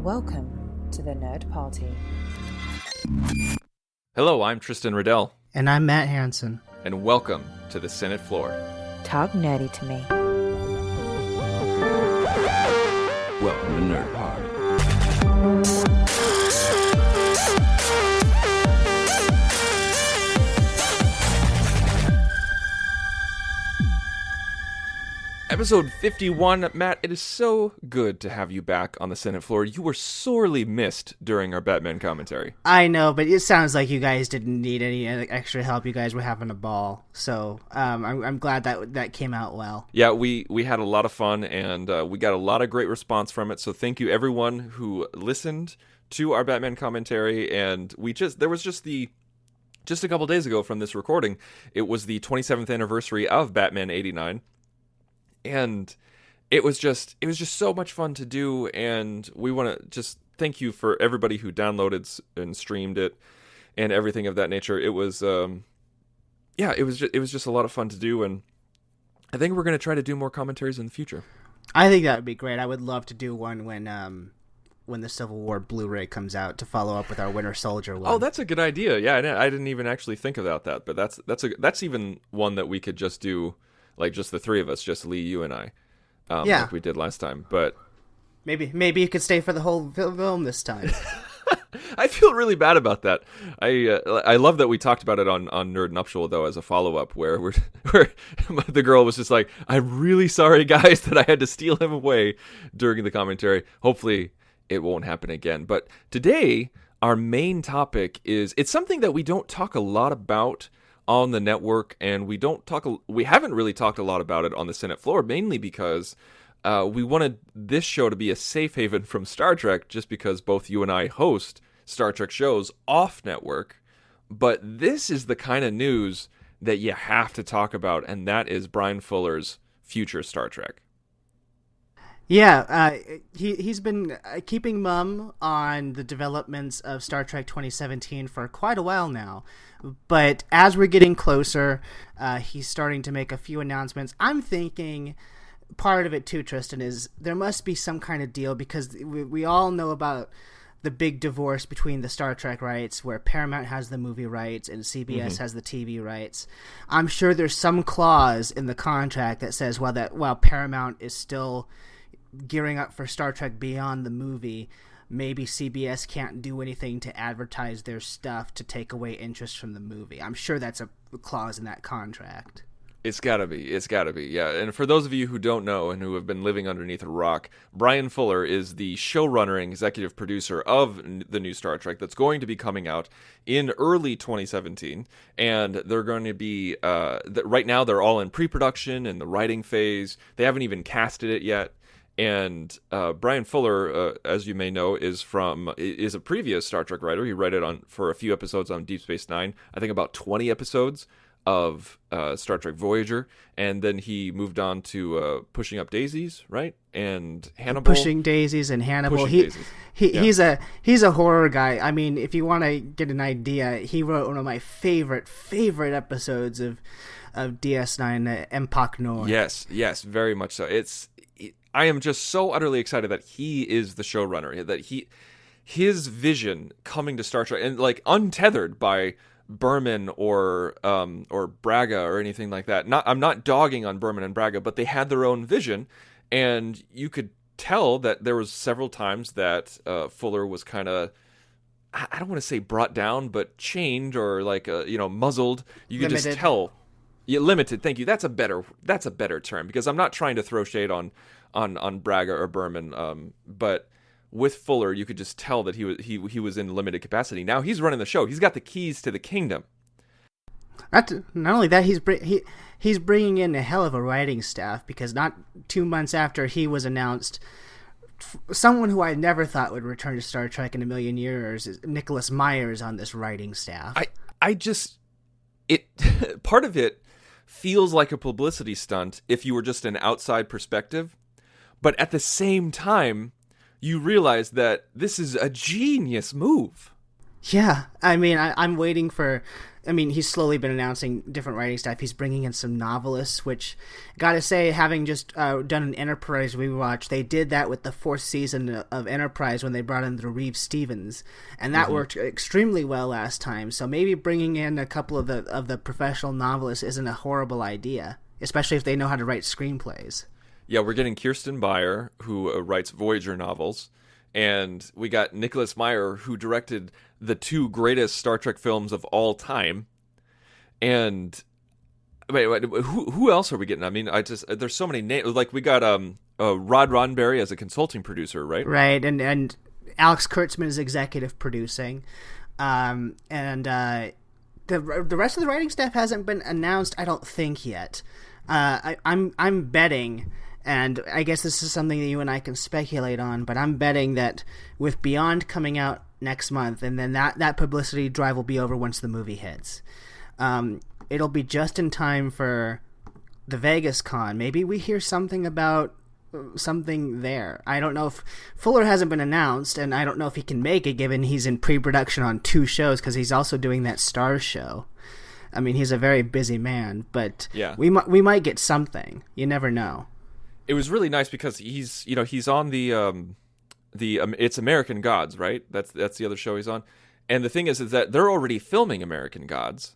Welcome to the Nerd Party. Hello, I'm Tristan Riddell. And I'm Matt Hansen. And welcome to the Senate floor. Talk nerdy to me. Welcome to Nerd Party. Episode 51. Matt, it is so good to have you back on the Senate floor. You were sorely missed during our Batman commentary. I know, but it sounds like you guys didn't need any extra help. You guys were having a ball. So I'm glad that came out well. Yeah, we had a lot of fun, and we got a lot of great response from it. So thank you, everyone who listened to our Batman commentary. And there was just a couple days ago from this recording, it was the 27th anniversary of Batman 89. And it was just so much fun to do, and we want to just thank you for everybody who downloaded and streamed it and everything of that nature. It was it was just a lot of fun to do, and I think we're going to try to do more commentaries in the future. I think that would be great. I would love to do one when the Civil War Blu-ray comes out to follow up with our Winter Soldier one. Oh, that's a good idea. Yeah, I didn't even actually think about that, but that's even one that we could just do. Like just the three of us, just Lee, you, and I, like we did last time. But maybe you could stay for the whole film this time. I feel really bad about that. I love that we talked about it on Nerd Nuptial though as a follow up, where the girl was just like, "I'm really sorry, guys, that I had to steal him away during the commentary. Hopefully, it won't happen again." But today, our main topic it's something that we don't talk a lot about on the network, and we haven't really talked a lot about it on the Senate floor, mainly because we wanted this show to be a safe haven from Star Trek, just because both you and I host Star Trek shows off network. But this is the kind of news that you have to talk about, and that is Bryan Fuller's future Star Trek. Yeah, he's been keeping mum on the developments of Star Trek 2017 for quite a while now. But as we're getting closer, he's starting to make a few announcements. I'm thinking part of it too, Tristan, is there must be some kind of deal, because we all know about the big divorce between the Star Trek rights, where Paramount has the movie rights and CBS has the TV rights. I'm sure there's some clause in the contract that says while Paramount is still gearing up for Star Trek Beyond the movie, maybe CBS can't do anything to advertise their stuff to take away interest from the movie. I'm sure that's a clause in that contract. It's gotta be, yeah. And for those of you who don't know and who have been living underneath a rock, Bryan Fuller is the showrunner and executive producer of the new Star Trek that's going to be coming out in early 2017. And they're going to be, right now they're all in pre-production and the writing phase. They haven't even casted it yet. And Bryan Fuller, as you may know, is a previous Star Trek writer. He wrote it for a few episodes on Deep Space Nine. I think about 20 episodes of Star Trek Voyager, and then he moved on to Pushing Up Daisies, right? And Hannibal. Pushing Daisies and Hannibal. He's a horror guy. I mean, if you want to get an idea, he wrote one of my favorite episodes of DS9, Empok Nor. Yes, very much so. I am just so utterly excited that he is the showrunner, that his vision coming to Star Trek, and like untethered by Berman or Braga or anything like that. I'm not dogging on Berman and Braga, but they had their own vision, and you could tell that there was several times that Fuller was kind of, I don't want to say brought down, but chained or like muzzled. You could just tell. Yeah, limited. Thank you. That's a better term, because I'm not trying to throw shade on Braga or Berman, but with Fuller, you could just tell that he was in limited capacity. Now he's running the show. He's got the keys to the kingdom. Not only that, he's bringing in a hell of a writing staff, because not 2 months after he was announced, someone who I never thought would return to Star Trek in a million years is Nicholas Myers on this writing staff. Part of it feels like a publicity stunt if you were just an outside perspective, but at the same time, you realize that this is a genius move. Yeah, I mean, I'm waiting for I mean, he's slowly been announcing different writing staff. He's bringing in some novelists, which, gotta say, having just done an Enterprise rewatch, they did that with the 4th season of Enterprise when they brought in the Reeve Stevens, and that worked extremely well last time. So maybe bringing in a couple of the professional novelists isn't a horrible idea, especially if they know how to write screenplays. Yeah, we're getting Kirsten Beyer, who writes Voyager novels, and we got Nicholas Meyer, who directed the 2 greatest Star Trek films of all time. And wait, who else are we getting? I mean, there's so many names. Like, we got Rod Roddenberry as a consulting producer, right? Right, and Alex Kurtzman is executive producing, and the rest of the writing staff hasn't been announced, I don't think, yet. I'm betting. And I guess this is something that you and I can speculate on, but I'm betting that with Beyond coming out next month, and then that publicity drive will be over once the movie hits. It'll be just in time for the Vegas Con. Maybe we hear something about something there. I don't know if Fuller hasn't been announced, and I don't know if he can make it given he's in pre-production on 2 shows, because he's also doing that Stars show. I mean, he's a very busy man, but yeah. we might get something. You never know. It was really nice because he's on the It's American Gods, right? That's the other show he's on. And the thing is that they're already filming American Gods.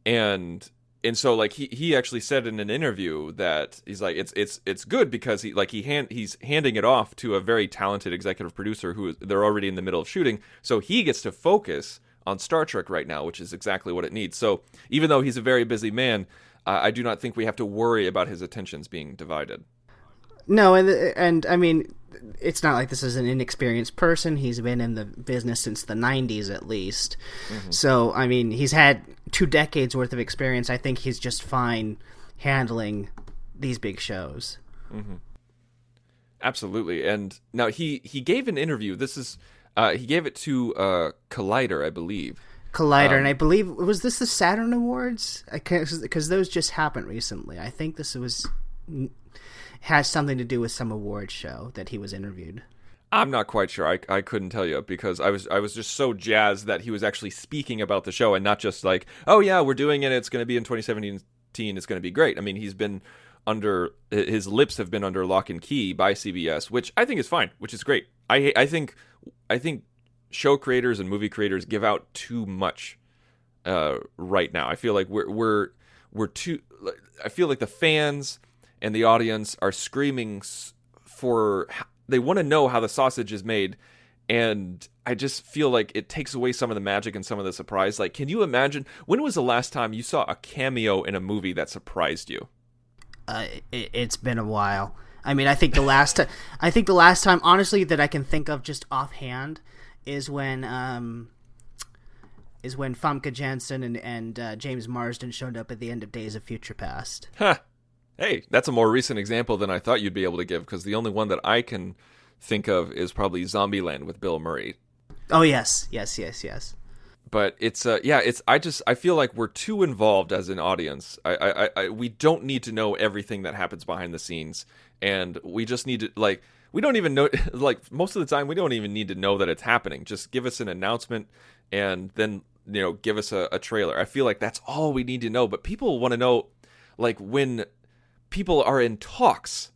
And so like he actually said in an interview that he's like it's good because he's handing it off to a very talented executive producer who they're already in the middle of shooting, so he gets to focus on Star Trek right now, which is exactly what it needs. So even though he's a very busy man, I do not think we have to worry about his attentions being divided. No, and I mean, it's not like this is an inexperienced person. He's been in the business since the 90s at least. Mm-hmm. So, I mean, he's had 2 decades worth of experience. I think he's just fine handling these big shows. Mm-hmm. Absolutely. And now he gave an interview. This is he gave it to Collider, I believe. Collider, and I believe, was this the Saturn Awards? Because those just happened recently. I think this has something to do with some award show that he was interviewed. I'm not quite sure. I couldn't tell you because I was just so jazzed that he was actually speaking about the show and not just like, oh yeah, we're doing it. It's going to be in 2017. It's going to be great. I mean, his lips have been under lock and key by CBS, which I think is fine, which is great. I think show creators and movie creators give out too much right now. I feel like we're too. I feel like the fans and the audience are screaming for, they want to know how the sausage is made, and I just feel like it takes away some of the magic and some of the surprise. Like, can you imagine, when was the last time you saw a cameo in a movie that surprised you? It's been a while. I mean, I think the last time, honestly, that I can think of just offhand is when Famke Janssen and James Marsden showed up at the end of Days of Future Past. Huh. Hey, that's a more recent example than I thought you'd be able to give, because the only one that I can think of is probably Zombieland with Bill Murray. Oh yes. But I feel like we're too involved as an audience. We don't need to know everything that happens behind the scenes, and we just need to, we don't even know, most of the time we don't even need to know that it's happening. Just give us an announcement and then, give us a trailer. I feel like that's all we need to know, but people want to know, when people are in talks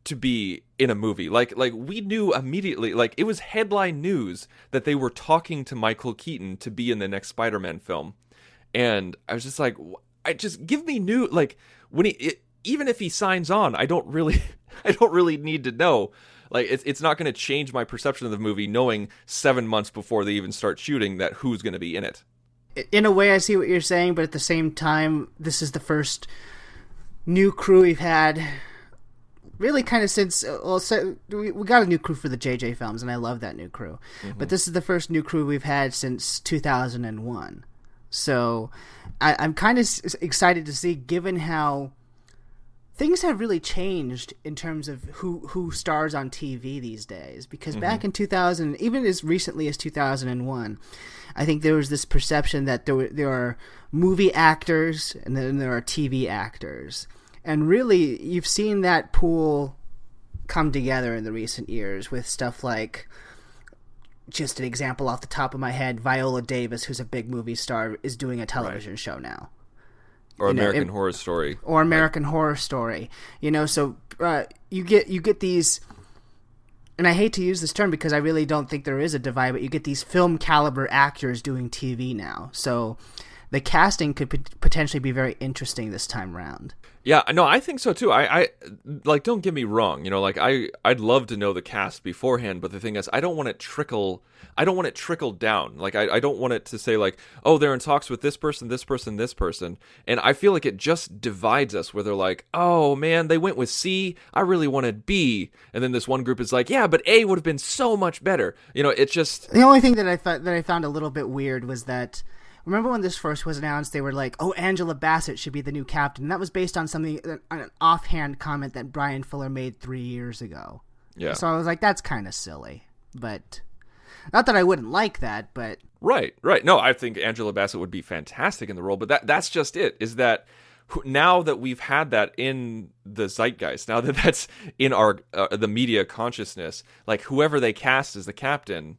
to be in a movie. Like we knew immediately, it was headline news that they were talking to Michael Keaton to be in the next Spider-Man film. And I was just like, give me new, even if he signs on, I don't really need to know. It's not going to change my perception of the movie knowing 7 months before they even start shooting that who's going to be in it. In a way, I see what you're saying, but at the same time, this is the first new crew we've had really kind of since, we got a new crew for the JJ films, and I love that new crew. Mm-hmm. But this is the first new crew we've had since 2001. So I'm kind of excited to see, given how things have really changed in terms of who stars on TV these days. Because back in 2000, even as recently as 2001, I think there was this perception that there are movie actors and then there are TV actors. And really, you've seen that pool come together in the recent years with stuff like just an example off the top of my head, Viola Davis, who's a big movie star, is doing a television show now. Or American Horror Story. Or American Horror Story. So you get these, and I hate to use this term because I really don't think there is a divide, but you get these film caliber actors doing TV now. So the casting could potentially be very interesting this time around. Yeah, no, I think so too. I like, don't get me wrong. I'd love to know the cast beforehand, but the thing is, I don't want it trickle down. Like, I don't want it to say like, oh, they're in talks with this person, this person, this person. And I feel like it just divides us where they're like, oh man, they went with C. I really wanted B. And then this one group is like, yeah, but A would have been so much better. It's just, the only thing that I found a little bit weird was that, remember when this first was announced, they were like, oh, Angela Bassett should be the new captain. And that was based on an offhand comment that Bryan Fuller made 3 years ago. Yeah. So I was like, that's kind of silly. But not that I wouldn't like that, but... Right. No, I think Angela Bassett would be fantastic in the role, but that's just it, is that now that we've had that in the zeitgeist, now that that's in our the media consciousness, like, whoever they cast as the captain,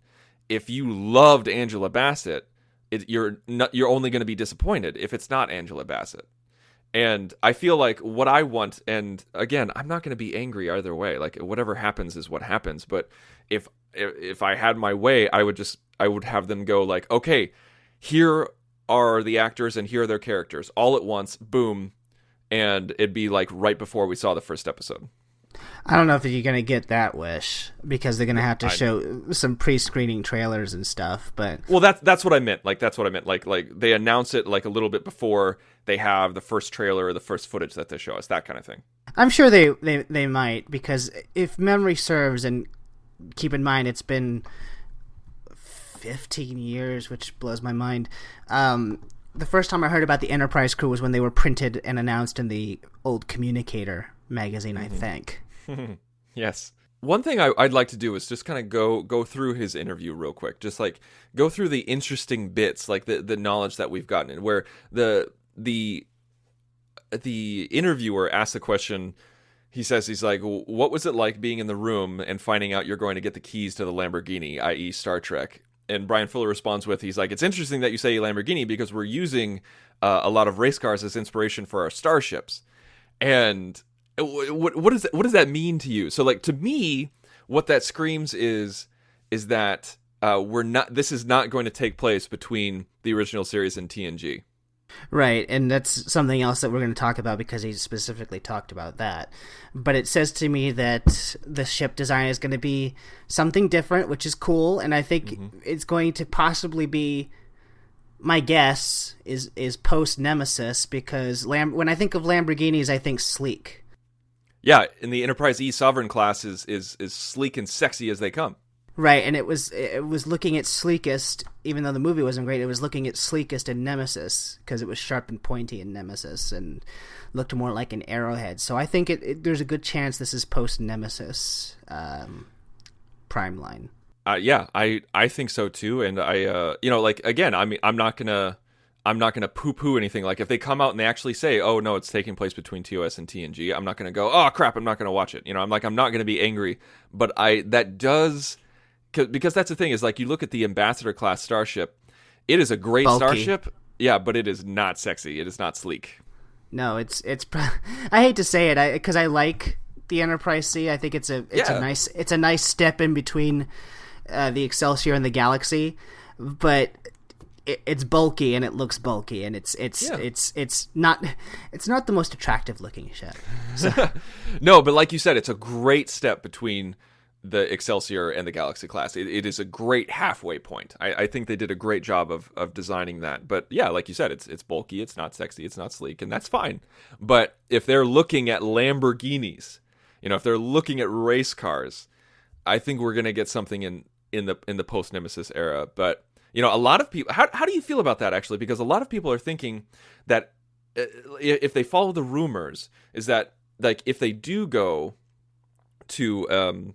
if you loved Angela Bassett, you're only going to be disappointed if it's not Angela Bassett. And I feel like what I want, and again, I'm not going to be angry either way. Like, whatever happens is what happens. But if I had my way, I would have them go like, okay, here are the actors and here are their characters all at once, boom, and it'd be like right before we saw the first episode. I don't know if you're going to get that wish, because they're going to have to show some pre-screening trailers and stuff. But well, that's what I meant. Like, that's what I meant. Like they announce it like a little bit before they have the first trailer or the first footage that they show us, that kind of thing. I'm sure they might, because if memory serves, and keep in mind it's been 15 years, which blows my mind. The first time I heard about the Enterprise crew was when they were printed and announced in the old Communicator magazine, I think. Yes. One thing I'd like to do is just kind of go through his interview real quick. Just like go through the interesting bits, like the knowledge that we've gotten, where the interviewer asks the question. He's like, what was it like being in the room and finding out you're going to get the keys to the Lamborghini, i.e. Star Trek? And Bryan Fuller responds with, he's like, it's interesting that you say Lamborghini because we're using a lot of race cars as inspiration for our starships. And what does that mean to you? So, like, to me, what that screams is that this is not going to take place between the original series and TNG. Right, and that's something else that we're going to talk about because he specifically talked about that. But it says to me that the ship design is going to be something different, which is cool, and I think it's going to possibly be, my guess, is post-Nemesis, because when I think of Lamborghinis, I think sleek. Yeah, in the Enterprise E Sovereign class is sleek and sexy as they come. Right, and it was looking at sleekest, even though the movie wasn't great, it was looking at sleekest in Nemesis, because it was sharp and pointy in Nemesis, and looked more like an arrowhead. So I think there's a good chance this is post-Nemesis prime line. Yeah, I think so too, and I like, again, I mean, I'm not gonna poo-poo anything. Like, if they come out and they actually say, oh no, it's taking place between TOS and TNG, I'm not gonna go, oh crap, I'm not gonna watch it. I'm not gonna be angry, but that does. Because that's the thing, is like, you look at the Ambassador class starship, it is a great bulky starship, yeah, but it is not sexy. It is not sleek. No, it's I hate to say it, because I like the Enterprise C. I think it's a nice step in between the Excelsior and the Galaxy, but it's bulky and it looks bulky, and it's not the most attractive looking ship. So. No, but like you said, it's a great step between the Excelsior and the Galaxy class. It is a great halfway point. I think they did a great job of designing that. But yeah, like you said, it's bulky, it's not sexy, it's not sleek, and that's fine. But if they're looking at Lamborghinis, if they're looking at race cars, I think we're gonna get something in the post Nemesis era. But a lot of people, how do you feel about that, actually? Because a lot of people are thinking that if they follow the rumors, is that, like, if they do go to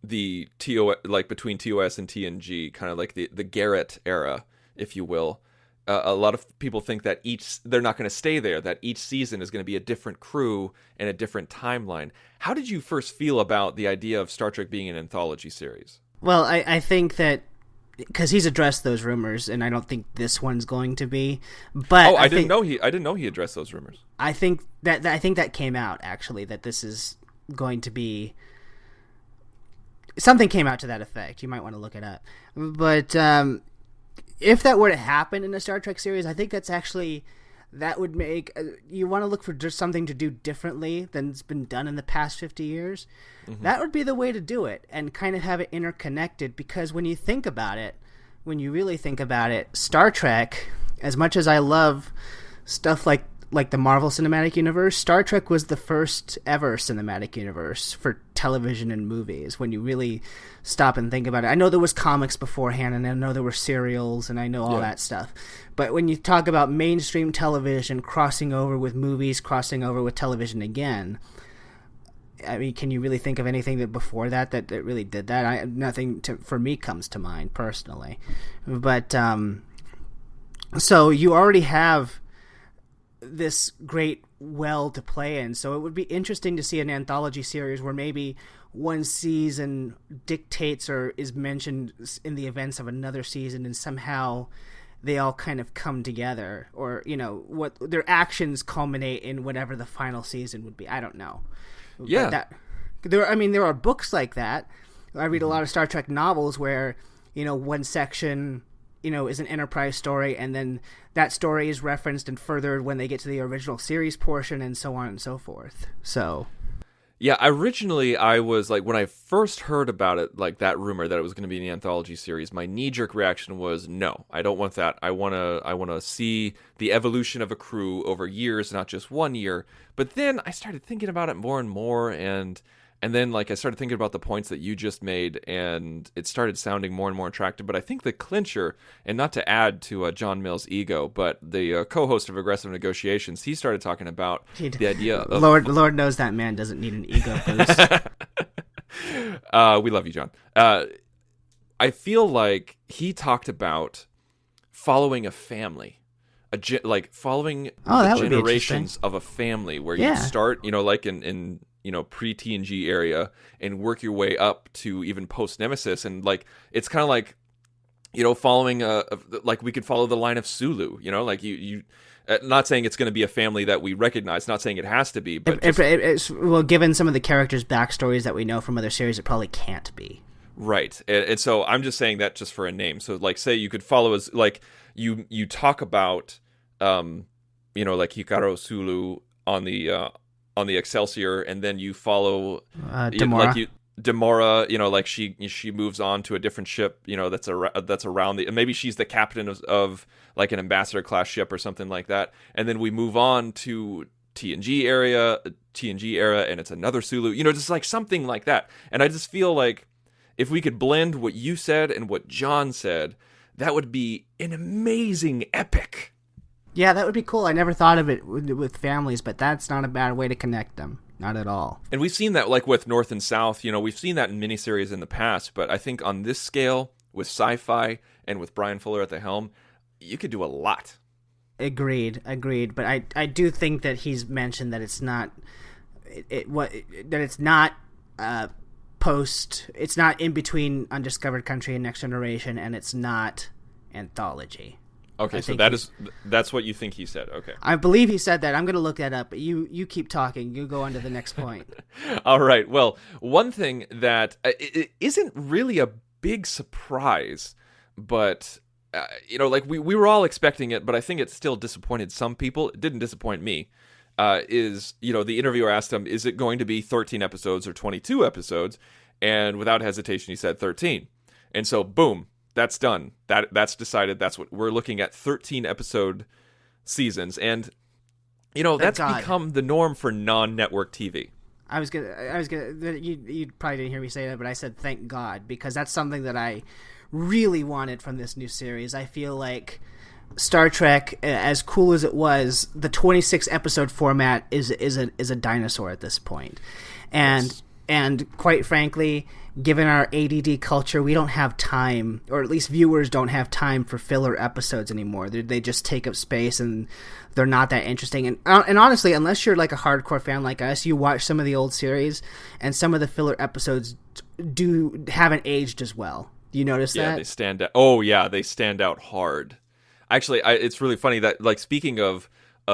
the TO, like between TOS and TNG, kind of like the Garrett era, if you will, a lot of people think that they're not going to stay there, that each season is going to be a different crew and a different timeline. How did you first feel about the idea of Star Trek being an anthology series? Well, I think that because he's addressed those rumors, and I don't think this one's going to be. But I didn't know he addressed those rumors. I think that came out actually, that this is going to be something came out to that effect. You might want to look it up. But if that were to happen in a Star Trek series, I think that would make you want to look for just something to do differently than's been done in the past 50 years. Mm-hmm. That would be the way to do it, and kind of have it interconnected, because when you really think about it, Star Trek, as much as I love stuff like the Marvel Cinematic Universe, Star Trek was the first ever cinematic universe for television and movies, when you really stop and think about it. I know there was comics beforehand, and I know there were serials, and I know all that stuff. But when you talk about mainstream television crossing over with movies, crossing over with television again, I mean, can you really think of anything that before that really did that? Nothing for me comes to mind personally. But so you already have this great well to play in, so it would be interesting to see an anthology series where maybe one season dictates or is mentioned in the events of another season, and somehow they all kind of come together, or what their actions culminate in whatever the final season would be. I don't know. Yeah, there are books like that. I read a lot of Star Trek novels where one section is an Enterprise story, and then that story is referenced and furthered when they get to the original series portion, and so on and so forth. So, yeah, originally I was like, when I first heard about it, like that rumor that it was going to be an anthology series, my knee-jerk reaction was, no, I don't want that. I want to see the evolution of a crew over years, not just 1 year. But then I started thinking about it more and more, and then like I started thinking about the points that you just made, and it started sounding more and more attractive. But I think the clincher, and not to add to John Mill's ego, but the co-host of Aggressive Negotiations, he started talking about the idea of... Lord knows that man doesn't need an ego boost. We love you, John. I feel like he talked about following a family. Following the generations of a family, where you start, like in pre-TNG area, and work your way up to even post-Nemesis. And like, it's kind of like, following like we could follow the line of Sulu, like you not saying it's going to be a family that we recognize, not saying it has to be, but well, given some of the characters' backstories that we know from other series, it probably can't be. Right. And so I'm just saying that just for a name. So like, say you could follow as, like, you talk about, like Hikaru Sulu on the Excelsior, and then you follow Demora. Demora, like she moves on to a different ship, that's around maybe she's the captain of like an ambassador class ship or something like that, and then we move on to TNG era, and it's another Sulu, just like something like that. And I just feel like if we could blend what you said and what John said, that would be an amazing epic. Yeah, that would be cool. I never thought of it with families, but that's not a bad way to connect them. Not at all. And we've seen that, like, with North and South. We've seen that in miniseries in the past, but I think on this scale, with sci-fi and with Bryan Fuller at the helm, you could do a lot. Agreed. But I do think that he's mentioned that it's not it's not it's not in between Undiscovered Country and Next Generation, and it's not anthology. Okay, so that's what you think he said. Okay, I believe he said that. I'm going to look that up, but you keep talking. You go on to the next point. All right. Well, one thing that it isn't really a big surprise, but like we were all expecting it, but I think it still disappointed some people. It didn't disappoint me. Is the interviewer asked him, is it going to be 13 episodes or 22 episodes? And without hesitation, he said 13. And so, boom. That's done. That's decided. That's what we're looking at. 13 episode seasons, and that's become the norm for non-network TV. I was gonna. You probably didn't hear me say that, but I said thank God, because that's something that I really wanted from this new series. I feel like Star Trek, as cool as it was, the 26 episode format is a dinosaur at this point, and. Yes. And quite frankly, given our ADD culture, we don't have time, or at least viewers don't have time for filler episodes anymore. They just take up space, and they're not that interesting. And honestly, unless you're like a hardcore fan like us, you watch some of the old series, and some of the filler episodes haven't aged as well. You notice Yeah, that? they stand out. Oh yeah, they stand out hard. Actually, it's really funny that, like, speaking of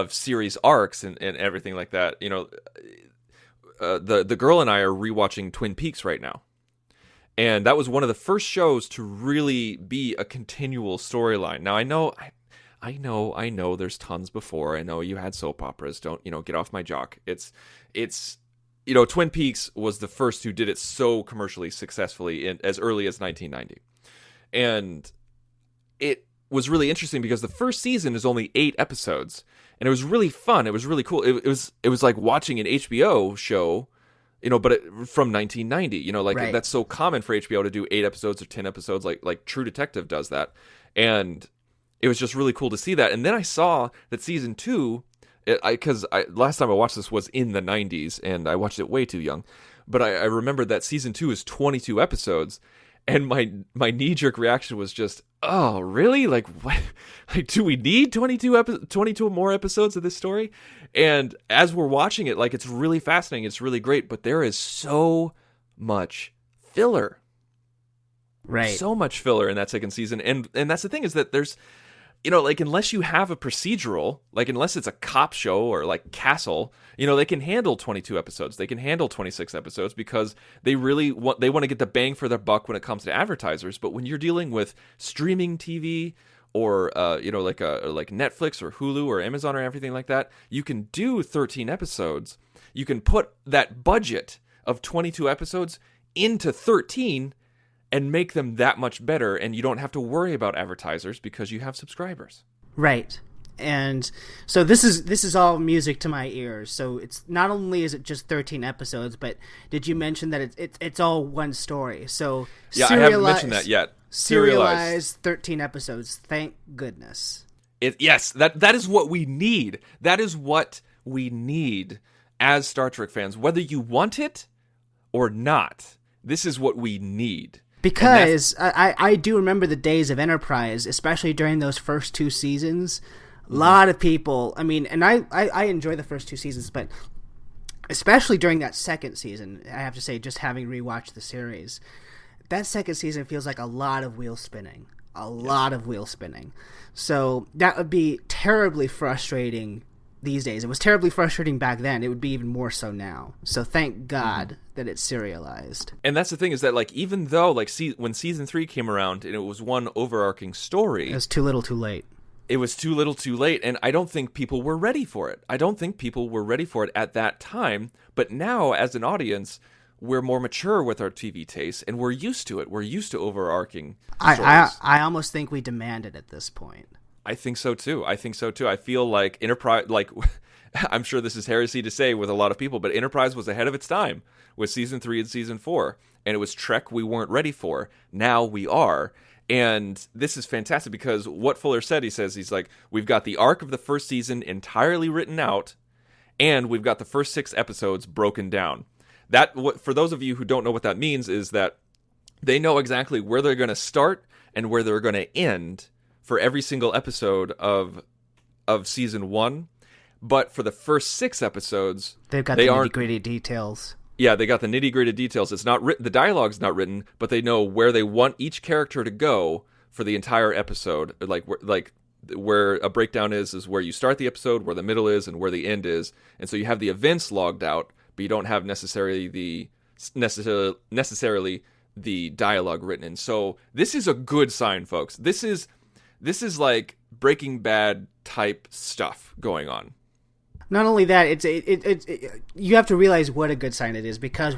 series arcs and everything like that, you know, the girl and I are rewatching Twin Peaks right now. And that was one of the first shows to really be a continual storyline. Now, I know there's tons before. I know you had soap operas. Don't, get off my jock. It's Twin Peaks was the first who did it so commercially successfully as early as 1990. And it was really interesting because the first season is only 8 episodes. And it was really fun. It was really cool. It was like watching an HBO show, but from 1990, Right. That's so common for HBO to do 8 episodes or 10 episodes, like True Detective does that. And it was just really cool to see that. And then I saw that season 2, because last time I watched this was in the 90s, and I watched it way too young. But I remember that season 2 is 22 episodes, and my knee-jerk reaction was just, oh, really? Like, what? Like, do we need 22 more episodes of this story? And as we're watching it, like, it's really fascinating. It's really great, but there is so much filler. Right. So much filler in that second season. And that's the thing, is that there's, unless you have a procedural, like, unless it's a cop show or like Castle, they can handle 22 episodes. They can handle 26 episodes because they want to get the bang for their buck when it comes to advertisers. But when you're dealing with streaming TV or, like Netflix or Hulu or Amazon or everything like that, you can do 13 episodes. You can put that budget of 22 episodes into 13 and make them that much better, and you don't have to worry about advertisers because you have subscribers. Right. And so this is all music to my ears. So it's not only is it just 13 episodes, but did you mention that it's all one story? So yeah, I haven't mentioned that yet. Serialized 13 episodes. Thank goodness. Yes, that is what we need. That is what we need as Star Trek fans, whether you want it or not. This is what we need. Because I do remember the days of Enterprise, especially during those first 2 seasons. A lot of people, and I enjoy the first 2 seasons, but especially during that second season, I have to say, just having rewatched the series, that second season feels like a lot of wheel spinning. A lot of wheel spinning. So that would be terribly frustrating these days. It was terribly frustrating back then. It would be even more so now. So thank God that it's serialized. And that's the thing, is that, like, even though, like, when season 3 came around and it was one overarching story, it was too little too late. It was too little too late, and I don't think people were ready for it. I don't think people were ready for it at that time. But now, as an audience, we're more mature with our TV tastes, and we're used to it. We're used to overarching stories. I almost think we demand it at this point. I think so too. I feel like Enterprise, like, I'm sure this is heresy to say with a lot of people, but Enterprise was ahead of its time with season 3 and season 4, and it was Trek we weren't ready for. Now we are. And this is fantastic because what Fuller said, he's like, we've got the arc of the first season entirely written out, and we've got the first 6 episodes broken down. For those of you who don't know what that means, is that they know exactly where they're going to start and where they're going to end for every single episode of season 1, but for the first 6 episodes, they've got the nitty-gritty details. Yeah, they got the nitty-gritty details. It's not written, the dialogue's not written, but they know where they want each character to go for the entire episode. Like where a breakdown is where you start the episode, where the middle is, and where the end is. And so you have the events logged out, but you don't have necessarily the dialogue written in. So this is a good sign, folks. This is like Breaking Bad type stuff going on. Not only that, you have to realize what a good sign it is, because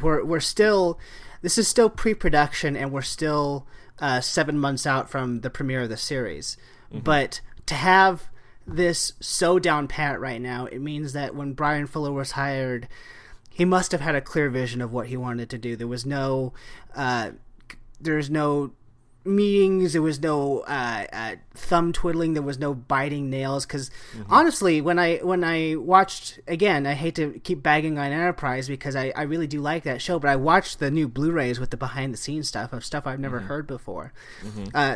this is still pre-production, and we're still 7 months out from the premiere of the series. Mm-hmm. But to have this so down pat right now, it means that when Bryan Fuller was hired, he must have had a clear vision of what he wanted to do. There was no meetings, there was no thumb twiddling, there was no biting nails, because honestly, when I watched, again, I hate to keep bagging on Enterprise because I really do like that show, but I watched the new Blu-rays with the behind the scenes stuff I've never heard before,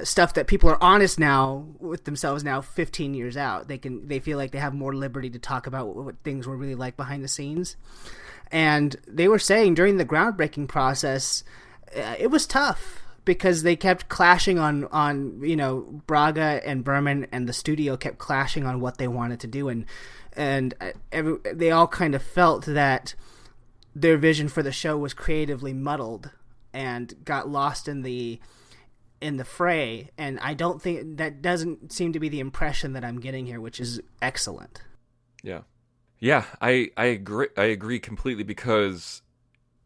stuff that people are honest now with themselves now 15 years out. They feel like they have more liberty to talk about what things were really like behind the scenes, and they were saying during the groundbreaking process, it was tough, because they kept clashing on Braga and Berman, and the studio kept clashing on what they wanted to do, and they all kind of felt that their vision for the show was creatively muddled and got lost in the fray. And I don't think that doesn't seem to be the impression that I'm getting here, which is excellent. Yeah, I agree completely, because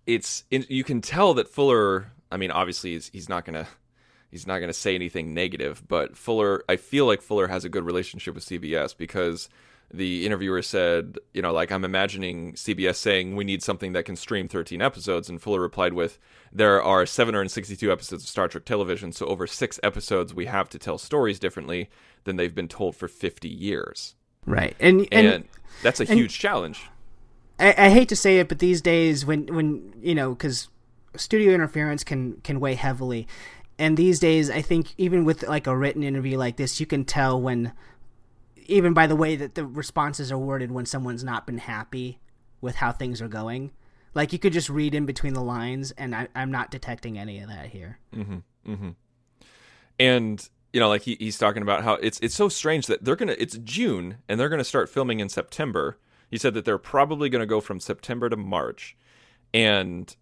you can tell that Fuller, I mean, obviously he's not gonna say anything negative, but I feel like Fuller has a good relationship with CBS, because the interviewer said, I'm imagining CBS saying, we need something that can stream 13 episodes, and Fuller replied with, there are 762 episodes of Star Trek television, so over 6 episodes we have to tell stories differently than they've been told for 50 years. Right, and that's a huge challenge. I hate to say it, but these days, when because studio interference can weigh heavily, and these days, I think even with like a written interview like this, you can tell when, even by the way that the responses are worded, when someone's not been happy with how things are going. Like, you could just read in between the lines, and I'm not detecting any of that here. Mm-hmm. Mm-hmm. And like he's talking about how it's so strange that it's June and they're gonna start filming in September. He said that they're probably gonna go from September to March, and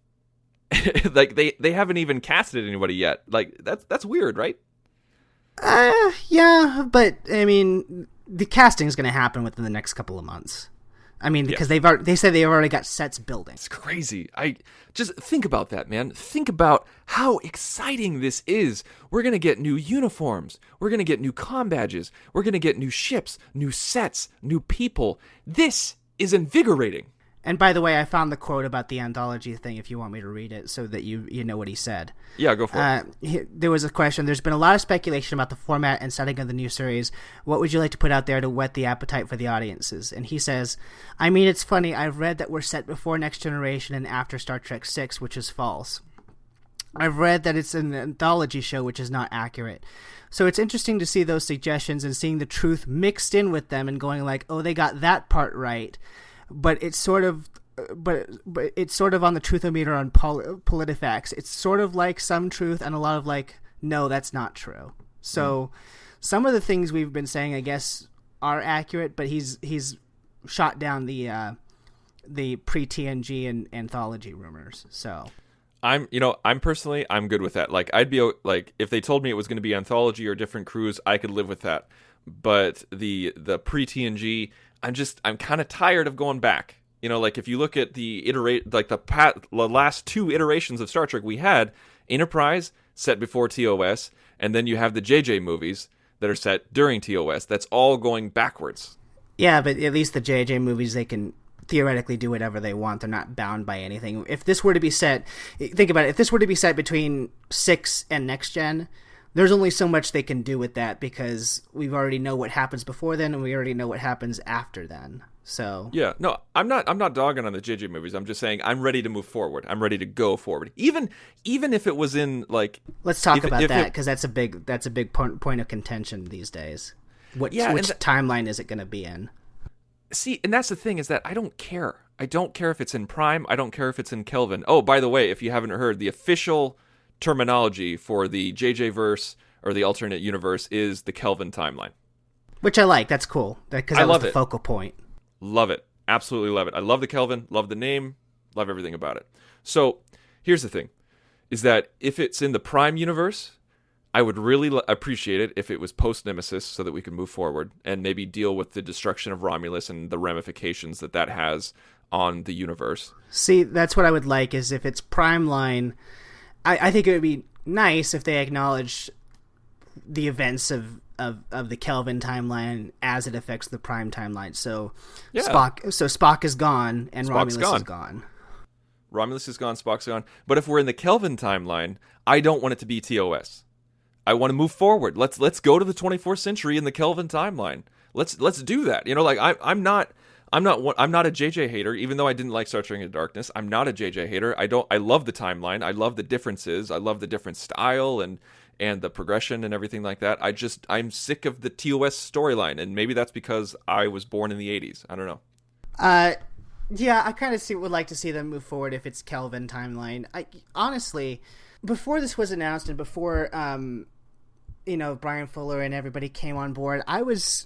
like they haven't even casted anybody yet. Like, that's weird, right? Yeah, but I mean, the casting is gonna happen within the next couple of months. I mean, because they said they've already got sets building. It's crazy. I just think about that, man. Think about how exciting this is. We're going to get new uniforms. We're going to get new comm badges. We're going to get new ships, new sets, new people. This is invigorating. And by the way, I found the quote about the anthology thing, if you want me to read it so that you know what he said. Yeah, go for it. There was a question. There's been a lot of speculation about the format and setting of the new series. What would you like to put out there to whet the appetite for the audiences? And he says, I mean, it's funny. I've read that we're set before Next Generation and after Star Trek VI, which is false. I've read that it's an anthology show, which is not accurate. So it's interesting to see those suggestions and seeing the truth mixed in with them and going like, oh, they got that part right. But it's sort of on the truthometer on PolitiFacts. It's sort of like some truth and a lot of like, no, that's not true. So some of the things we've been saying, I guess, are accurate, but he's shot down the pre-TNG and anthology rumors. So I'm personally, I'm good with that. Like, I'd be like, if they told me it was going to be anthology or different crews, I could live with that. But the pre-TNG, I'm kind of tired of going back. Like, if you look at the last 2 iterations of Star Trek we had, Enterprise set before TOS, and then you have the JJ movies that are set during TOS. That's all going backwards. Yeah, but at least the JJ movies, they can theoretically do whatever they want. They're not bound by anything. If this were to be set, think about it, if this were to be set between 6 and Next Gen, there's only so much they can do with that, because we already know what happens before then and we already know what happens after then. So yeah, no, I'm not dogging on the JJ movies. I'm just saying I'm ready to move forward. I'm ready to go forward. Even if it was in like, let's talk about that, because that's a big point of contention these days. Which timeline is it going to be in? See, and that's the thing, is that I don't care. I don't care if it's in Prime. I don't care if it's in Kelvin. Oh, by the way, if you haven't heard, the official terminology for the JJ verse or the alternate universe is the Kelvin timeline, which I like. That's cool, because that was the focal point. Love it. Absolutely love it. I love the Kelvin, love the name, love everything about it. So here's the thing, is that if it's in the Prime universe, I would really appreciate it if it was post-Nemesis, so that we could move forward and maybe deal with the destruction of Romulus and the ramifications that has on the universe. See, that's what I would like, is if it's Prime line, I think it would be nice if they acknowledged the events of the Kelvin timeline as it affects the Prime timeline. So yeah. Spock is gone and Spock's Romulus is gone. Romulus is gone, Spock's gone. But if we're in the Kelvin timeline, I don't want it to be TOS. I want to move forward. Let's go to the 24th century in the Kelvin timeline. Let's do that. I'm not a JJ hater, even though I didn't like Star Trek Into Darkness. I'm not a JJ hater. I love the timeline. I love the differences. I love the different style and the progression and everything like that. I'm sick of the TOS storyline, and maybe that's because I was born in the 80s. I don't know. Yeah, I kind of would like to see them move forward if it's Kelvin timeline. Honestly, before this was announced and before Bryan Fuller and everybody came on board, I was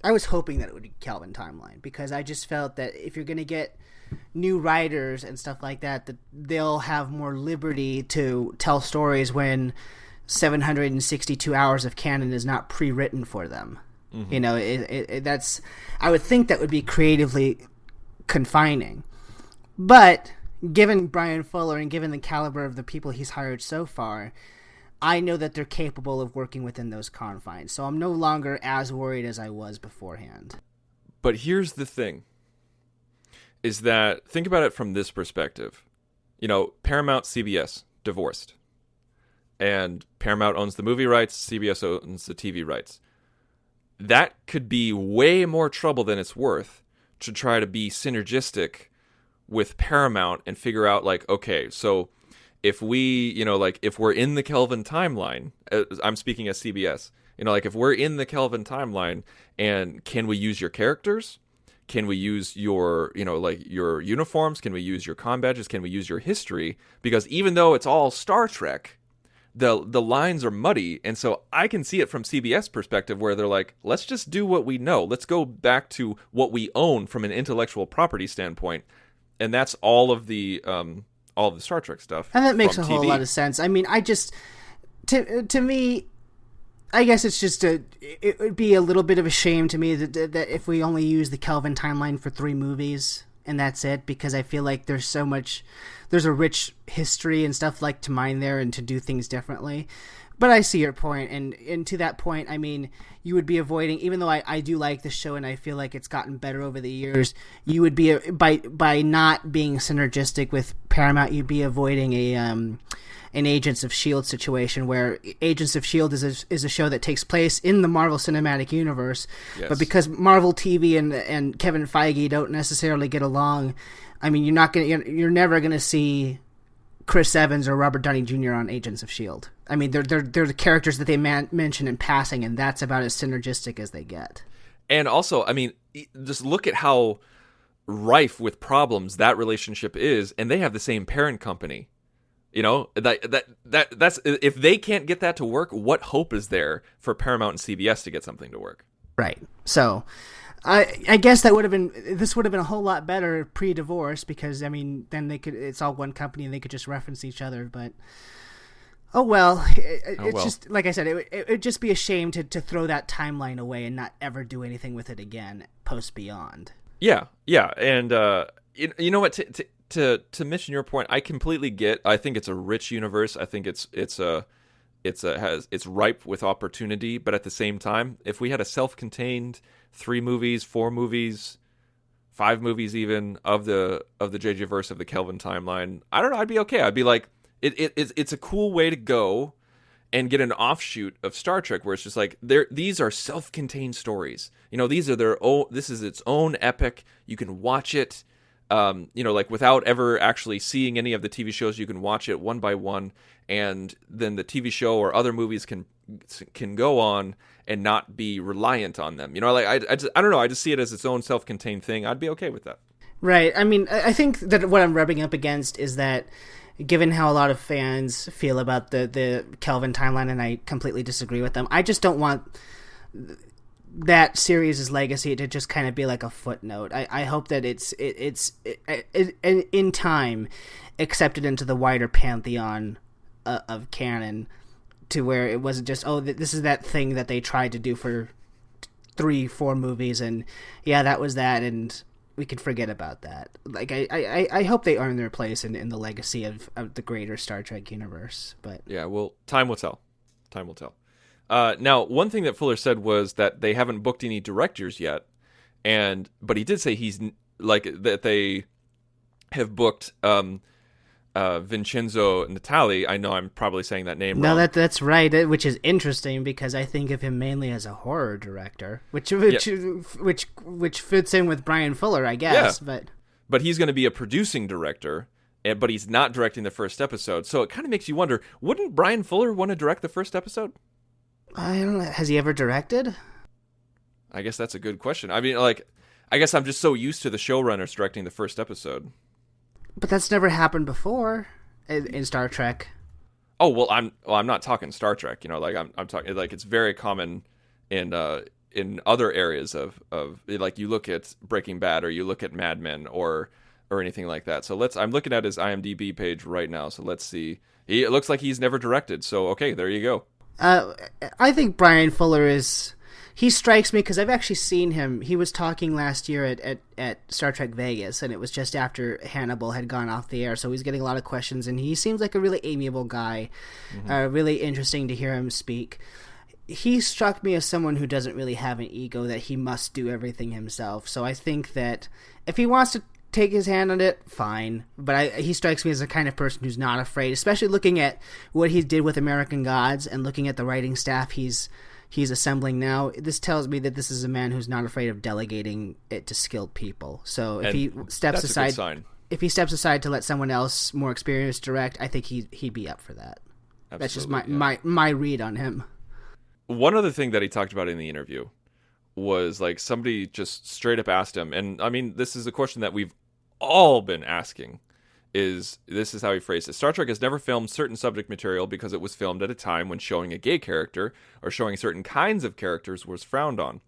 hoping that it would be Kelvin timeline, because I just felt that if you're going to get new writers and stuff like that, that they'll have more liberty to tell stories when 762 hours of canon is not pre-written for them. Mm-hmm. That's, I would think that would be creatively confining. But given Bryan Fuller and given the caliber of the people he's hired so far, I know that they're capable of working within those confines. So I'm no longer as worried as I was beforehand. But here's the thing, is that, think about it from this perspective. Paramount, CBS, divorced. And Paramount owns the movie rights, CBS owns the TV rights. That could be way more trouble than it's worth to try to be synergistic with Paramount and figure out, like, okay, so if we, if we're in the Kelvin timeline, I'm speaking as CBS, if we're in the Kelvin timeline, and can we use your characters? Can we use your, your uniforms? Can we use your comm badges? Can we use your history? Because even though it's all Star Trek, the lines are muddy, and so I can see it from CBS perspective, where they're like, let's just do what we know. Let's go back to what we own from an intellectual property standpoint, and that's all of the Star Trek stuff. And that makes a TV. whole lot of sense. I mean, to me, I guess it's just it would be a little bit of a shame to me that if we only use the Kelvin timeline for 3 movies and that's it, because I feel like there's a rich history and stuff like to mine there and to do things differently. But I see your point, and to that point, I mean, you would be avoiding, even though I do like the show and I feel like it's gotten better over the years, you would be, by not being synergistic with Paramount, you'd be avoiding an Agents of S.H.I.E.L.D. situation, where Agents of S.H.I.E.L.D. is a show that takes place in the Marvel Cinematic Universe, yes. But because Marvel TV and Kevin Feige don't necessarily get along, I mean, you're never gonna see Chris Evans or Robert Downey Jr. on Agents of S.H.I.E.L.D. I mean, they're the characters that they mention in passing, and that's about as synergistic as they get. And also, I mean, just look at how rife with problems that relationship is, and they have the same parent company. That's if they can't get that to work, what hope is there for Paramount and CBS to get something to work? Right. So, I guess this would have been a whole lot better pre-divorce, because I mean, then it's all one company and they could just reference each other. But it's just like I said, it'd just be a shame to throw that timeline away and not ever do anything with it again post Beyond. Yeah, and you know what? To mention your point, I completely get. I think it's a rich universe. I think it's ripe with opportunity. But at the same time, if we had a self-contained 3 movies, 4 movies, 5 movies even of the JJ verse of the Kelvin timeline, I don't know. I'd be okay. I'd be like, it's a cool way to go and get an offshoot of Star Trek, where it's just like, these are self-contained stories. These are their own. This is its own epic. You can watch it. Without ever actually seeing any of the TV shows, you can watch it one by one, and then the TV show or other movies can go on and not be reliant on them. I don't know. I just see it as its own self-contained thing. I'd be okay with that. Right. I mean, I think that what I'm rubbing up against is that, given how a lot of fans feel about the Kelvin timeline, and I completely disagree with them, I just don't want that series' legacy to just kind of be like a footnote. I hope that it's in time accepted into the wider pantheon of canon, to where it wasn't just, this is that thing that they tried to do for 3-4 movies, and yeah, that was that, and we could forget about that. Like, I hope they earn their place in the legacy of the greater Star Trek universe. But yeah, well, time will tell. Time will tell. Now, one thing that Fuller said was that they haven't booked any directors yet, but he did say that they have booked Vincenzo Natali. I know I'm probably saying that name wrong. No, that's right, which is interesting, because I think of him mainly as a horror director, which fits in with Bryan Fuller, I guess. Yeah. But he's going to be a producing director, but he's not directing the first episode. So it kind of makes you wonder, wouldn't Bryan Fuller want to direct the first episode? I don't know. Has he ever directed? I guess that's a good question. I mean, I guess I'm just so used to the showrunners directing the first episode. But that's never happened before in Star Trek. Oh well, I'm not talking Star Trek. You know, like I'm talking like it's very common in other areas of like you look at Breaking Bad or you look at Mad Men or anything like that. So I'm looking at his IMDb page right now. So let's see. It looks like he's never directed. So okay, there you go. I think Bryan Fuller he strikes me because I've actually seen him. He was talking last year at Star Trek Vegas, and it was just after Hannibal had gone off the air, so he's getting a lot of questions, and he seems like a really amiable guy. Really interesting to hear him speak. He struck me as someone who doesn't really have an ego, that he must do everything himself. So I think that if he wants to take his hand on it, fine. But he strikes me as the kind of person who's not afraid, especially looking at what he did with American Gods and looking at the writing staff he's assembling now. This tells me that this is a man who's not afraid of delegating it to skilled people. So if he steps aside to let someone else more experienced direct, I think he'd be up for that. Absolutely, that's just my read on him. One other thing that he talked about in the interview was like somebody just straight up asked him, and I mean this is a question that we've all been asking. This is how he phrased it. Star Trek has never filmed certain subject material because it was filmed at a time when showing a gay character or showing certain kinds of characters was frowned on.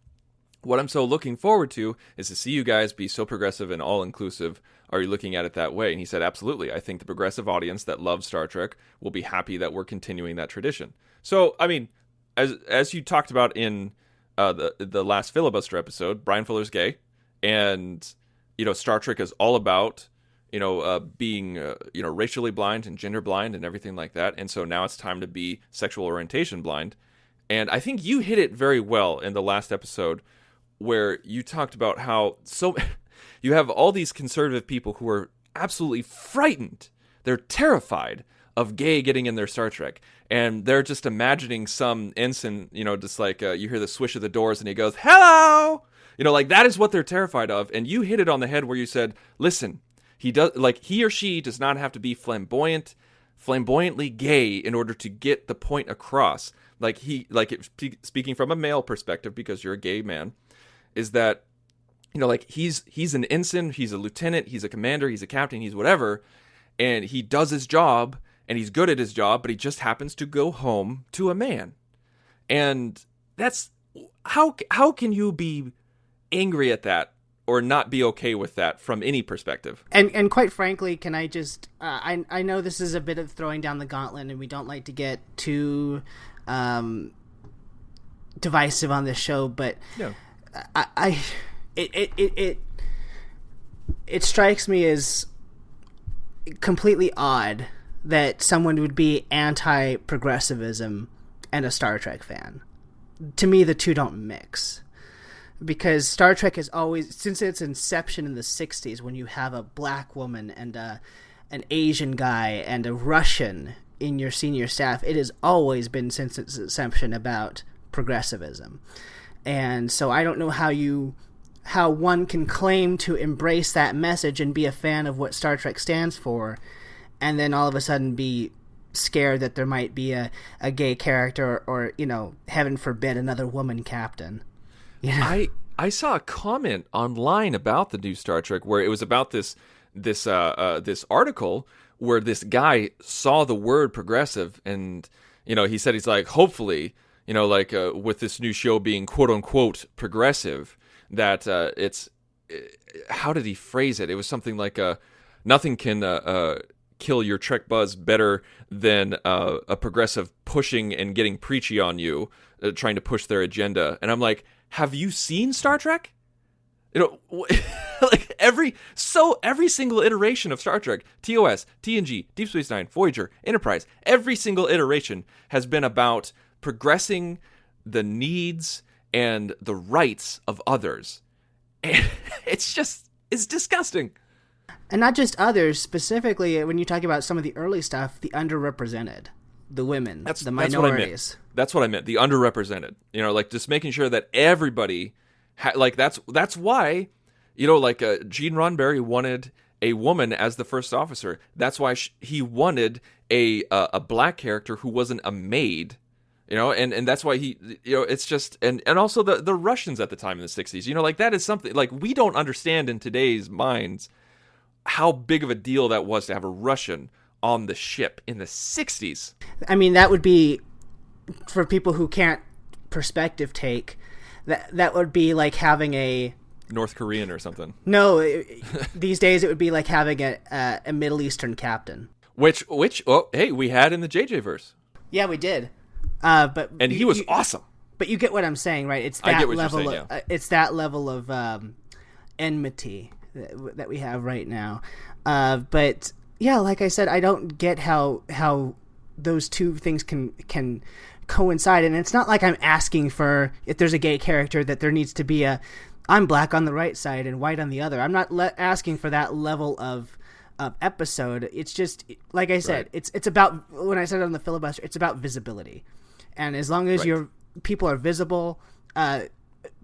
What I'm so looking forward to is to see you guys be so progressive and all-inclusive. Are you looking at it that way? And he said, absolutely. I think the progressive audience that loves Star Trek will be happy that we're continuing that tradition. So, I mean, as you talked about in the last filibuster episode, Bryan Fuller's gay, and Star Trek is all about being racially blind and gender blind and everything like that. And so now it's time to be sexual orientation blind. And I think you hit it very well in the last episode where you talked about how you have all these conservative people who are absolutely frightened. They're terrified of gay getting in their Star Trek. And they're just imagining some ensign, just like you hear the swish of the doors and he goes, hello! Like that is what they're terrified of. And you hit it on the head where you said, listen, he or she does not have to be flamboyantly gay in order to get the point across. Speaking from a male perspective, because you're a gay man, is that, he's an ensign, he's a lieutenant, he's a commander, he's a captain, he's whatever, and he does his job, and he's good at his job, but he just happens to go home to a man. And that's, how can you be angry at that? Or not be okay with that from any perspective. And quite frankly, can I just... I know this is a bit of throwing down the gauntlet, and we don't like to get too divisive on this show, but no. It strikes me as completely odd that someone would be anti-progressivism and a Star Trek fan. To me, the two don't mix. Because Star Trek has always, since its inception in the 60s, when you have a black woman and an Asian guy and a Russian in your senior staff, it has always been since its inception about progressivism. And so I don't know how one can claim to embrace that message and be a fan of what Star Trek stands for, and then all of a sudden be scared that there might be a gay character or heaven forbid, another woman captain. Yeah. I saw a comment online about the new Star Trek where it was about this article where this guy saw the word progressive, and he said he's like, hopefully, with this new show being quote unquote progressive, that it's, how did he phrase it? It was something like nothing can kill your Trek buzz better than a progressive pushing and getting preachy on you, trying to push their agenda. And I'm like, have you seen Star Trek? Like every single iteration of Star Trek, TOS, TNG, Deep Space Nine, Voyager, Enterprise, every single iteration has been about progressing the needs and the rights of others. And it's disgusting. And not just others, specifically when you talk about some of the early stuff, the underrepresented. The women, the minorities. That's what I meant. The underrepresented. Just making sure that everybody, that's why, Gene Roddenberry wanted a woman as the first officer. That's why he wanted a black character who wasn't a maid. And that's why he, it's just, and also the Russians at the time in the 60s. That is something we don't understand in today's minds how big of a deal that was to have a Russian on the ship in the 60s. I mean, that would be, for people who can't perspective take, that would be like having a North Korean or something. No, these days it would be like having a Middle Eastern captain. Which oh hey, we had in the JJ verse. Yeah, we did. But he was awesome. But you get what I'm saying, right? It's that I get what level. you're saying, yeah. It's that level of enmity that we have right now. But yeah, like I said, I don't get how those two things can coincide, and it's not like I'm asking for, if there's a gay character, that there needs to be I'm black on the right side and white on the other. I'm not asking for that level of episode. It's just, like I said, right. it's about, when I said on the filibuster, it's about visibility, and as long as right. your people are visible,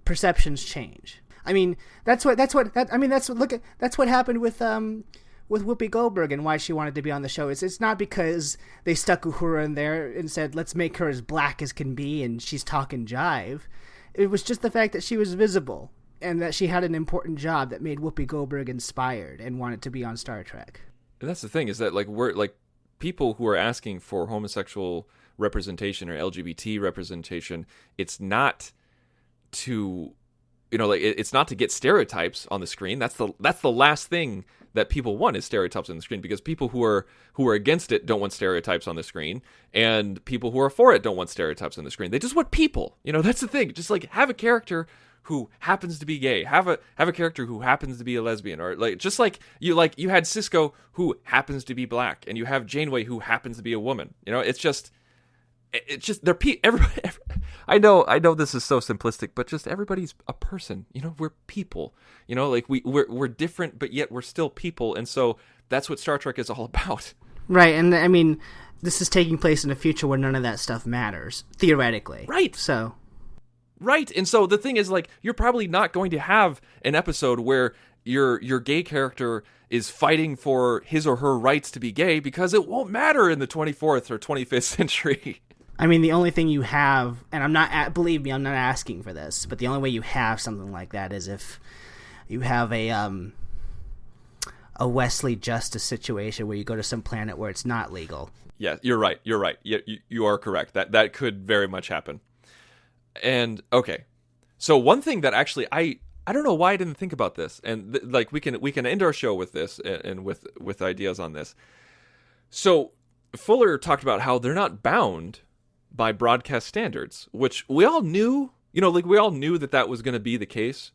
perceptions change. I mean, that's what happened with Whoopi Goldberg and why she wanted to be on the show. It's not because they stuck Uhura in there and said, let's make her as black as can be and she's talking jive. It was just the fact that she was visible and that she had an important job that made Whoopi Goldberg inspired and wanted to be on Star Trek. And that's the thing, is that we're like, people who are asking for homosexual representation or LGBT representation, it's not to, it's not to get stereotypes on the screen. That's the last thing that people want, is stereotypes on the screen, because people who are against it don't want stereotypes on the screen, and people who are for it don't want stereotypes on the screen. They just want people. That's the thing. Just have a character who happens to be gay, have a character who happens to be a lesbian, or you had Cisco who happens to be black, and you have Janeway who happens to be a woman. It's just they're everybody. I know this is so simplistic, but just everybody's a person. We're people. We're different, but yet we're still people, and so that's what Star Trek is all about. Right, and I mean, this is taking place in a future where none of that stuff matters, theoretically. Right. So. Right, and so the thing is, you're probably not going to have an episode where your gay character is fighting for his or her rights to be gay, because it won't matter in the 24th or 25th century. I mean, the only thing you have, and believe me, I'm not asking for this, but the only way you have something like that is if you have a Wesley Justice situation where you go to some planet where it's not legal. Yeah, you're right. Yeah, you are correct. That could very much happen. And okay, so one thing that actually I don't know why I didn't think about this, and we can end our show with this and with ideas on this. So Fuller talked about how they're not bound by broadcast standards, which we all knew. We all knew that was going to be the case.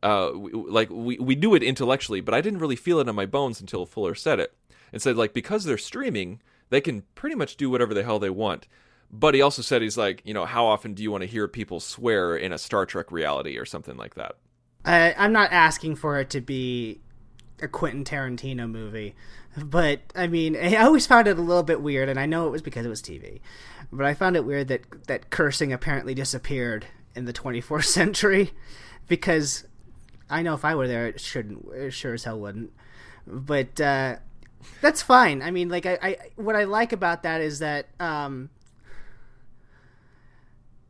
We knew it intellectually, but I didn't really feel it in my bones until Fuller said it and said, because they're streaming, they can pretty much do whatever the hell they want. But he also said, he's how often do you want to hear people swear in a Star Trek reality or something like that? I'm not asking for it to be a Quentin Tarantino movie, but I mean, I always found it a little bit weird, and I know it was because it was TV, but I found it weird that cursing apparently disappeared in the 24th century, because I know if I were there, it sure as hell wouldn't. But that's fine. I mean, I what I like about that is that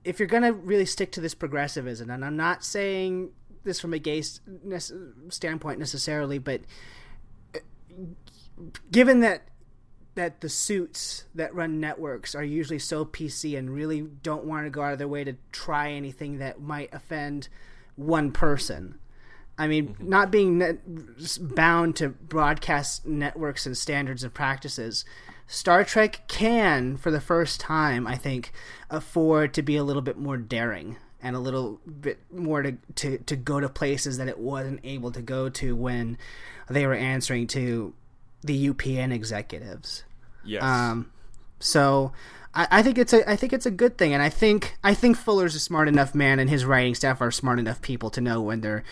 if you're going to really stick to this progressivism, and I'm not saying this from a gay standpoint necessarily, but given that the suits that run networks are usually so PC and really don't want to go out of their way to try anything that might offend one person. I mean, not being bound to broadcast networks and standards and practices, Star Trek can, for the first time, I think, afford to be a little bit more daring and a little bit more to go to places that it wasn't able to go to when they were answering to the UPN executives. Yes. So I think it's a good thing, and I think Fuller's a smart enough man, and his writing staff are smart enough people to know when they're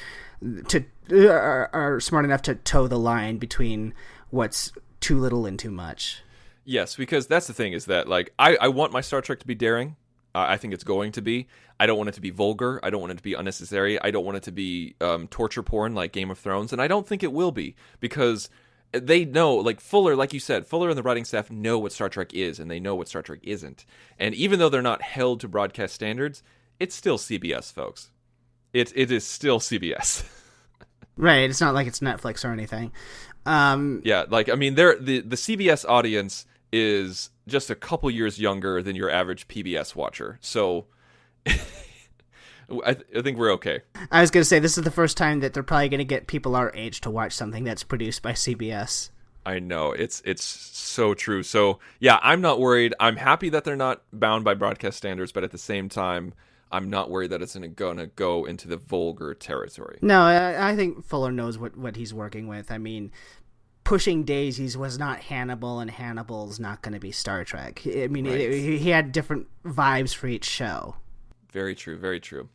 are smart enough to toe the line between what's too little and too much. Yes, because that's the thing, is that I want my Star Trek to be daring. I think it's going to be. I don't want it to be vulgar. I don't want it to be unnecessary. I don't want it to be torture porn like Game of Thrones, and I don't think it will be, because they know, Fuller, like you said, Fuller and the writing staff know what Star Trek is, and they know what Star Trek isn't. And even though they're not held to broadcast standards, it's still CBS, folks. It is still CBS. Right. It's not like it's Netflix or anything. Yeah, like I mean, the CBS audience is just a couple years younger than your average PBS watcher, so I think we're okay. I was going to say, this is the first time that they're probably going to get people our age to watch something that's produced by CBS. I know, it's so true. So yeah, I'm not worried. I'm happy that they're not bound by broadcast standards, but at the same time, I'm not worried that it's gonna go into the vulgar territory. No, I think Fuller knows what he's working with. I mean, Pushing Daisies was not Hannibal, and Hannibal's not going to be Star Trek. I mean, Right. he had different vibes for each show. Very true, very true.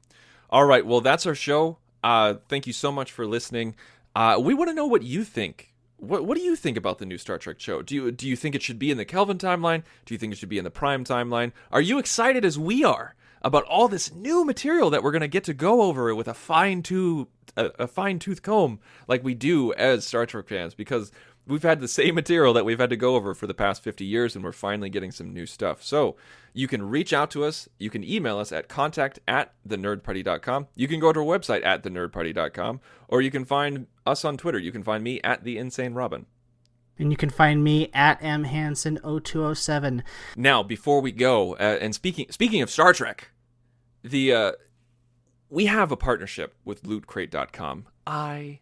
All right, well, that's our show. Thank you so much for listening. We want to know what you think. What do you think about the new Star Trek show? Do you think it should be in the Kelvin timeline? Do you think it should be in the Prime timeline? Are you excited as we are about all this new material that we're going to get to go over with a fine-tooth comb like we do as Star Trek fans? Because we've had the same material that we've had to go over for the past 50 years, and we're finally getting some new stuff. So you can reach out to us. You can email us at contact@thenerdparty.com. You can go to our website at thenerdparty.com, or you can find us on Twitter. You can find me at @theinsanerobin. And you can find me at mhanson0207. Now, before we go, and speaking of Star Trek, we have a partnership with LootCrate.com. I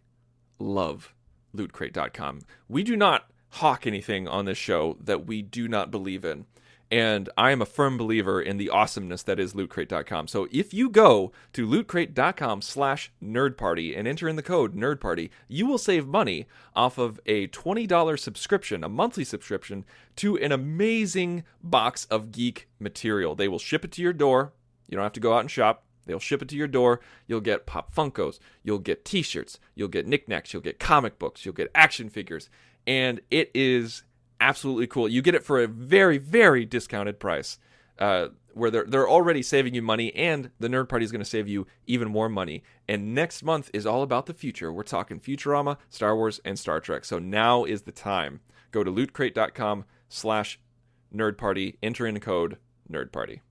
love LootCrate.com. We do not hawk anything on this show that we do not believe in. And I am a firm believer in the awesomeness that is LootCrate.com. So if you go to LootCrate.com/nerdparty and enter in the code NERDPARTY, you will save money off of a $20 subscription, a monthly subscription, to an amazing box of geek material. They will ship it to your door. You don't have to go out and shop. They'll ship it to your door. You'll get Pop Funkos. You'll get t-shirts. You'll get knickknacks. You'll get comic books. You'll get action figures. And it is absolutely cool. You get it for a very, very discounted price, where they're already saving you money, and the Nerd Party is going to save you even more money. And next month is all about the future. We're talking Futurama, Star Wars, and Star Trek. So now is the time. Go to lootcrate.com/nerdparty. Enter in the code NERDPARTY.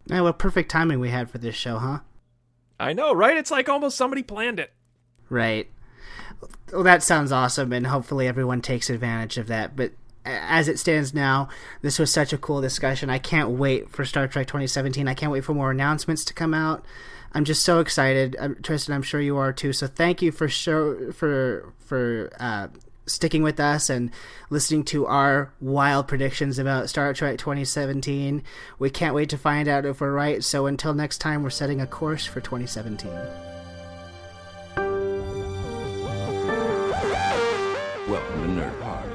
Yeah, what perfect timing we had for this show, huh? I know, right? It's like almost somebody planned it. Right. Well, that sounds awesome, and hopefully everyone takes advantage of that. But as it stands now, this was such a cool discussion. I can't wait for Star Trek 2017. I can't wait for more announcements to come out. I'm just so excited. Tristan, I'm sure you are too. So thank you for sticking with us and listening to our wild predictions about Star Trek 2017. We can't wait to find out if we're right. So until next time, we're setting a course for 2017. Welcome to Nerd Party.